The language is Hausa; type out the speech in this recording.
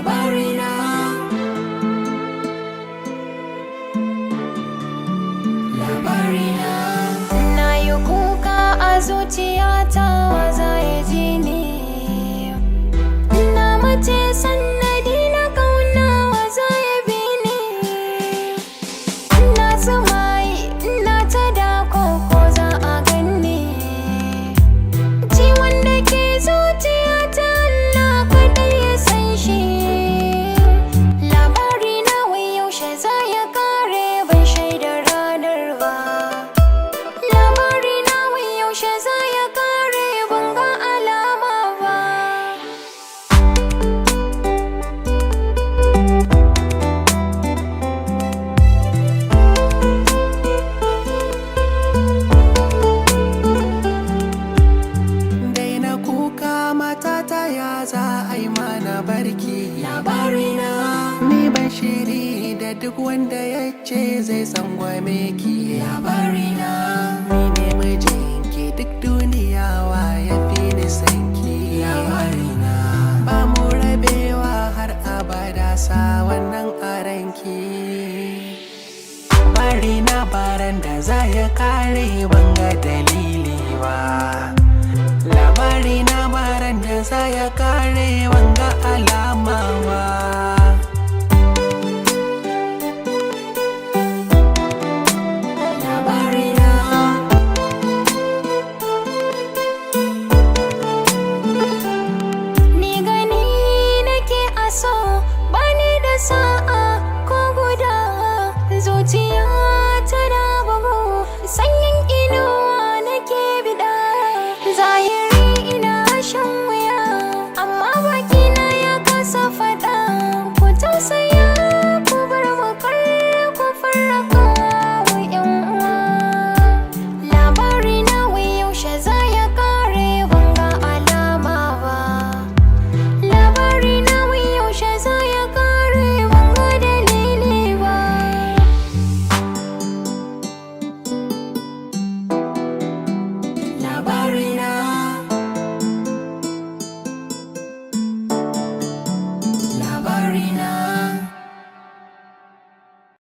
LABARINA. LABARINA. Na yi kuka a zuciyata, wa za ya ji ni? Na mace sannadi na kauna, wa za ya bi ni? Na tsumayi ina ta dako, ko za a ganni? Ciwon da ke zuciyata Allah kaɗai ya san shi. Labarina wai yaushe za ya kare, ban shaida ranar ba. Labarina wai yaushe za ya kare, ban ga alama ba. Daina kuka matata, ya za a yi mana barki. LABARINA. Ni ban shiri da duk wanda ya ce zai tsangwame ki. LABARINA. Ni ne mijinki, duk duniya wa ya fi ni sanki. LABARINA. Ba mu rabewa har abada, sa wannan a ranki. LABARINA baran da za ya kare, ban ga dalili ba. LABARINA baran da za ya kare,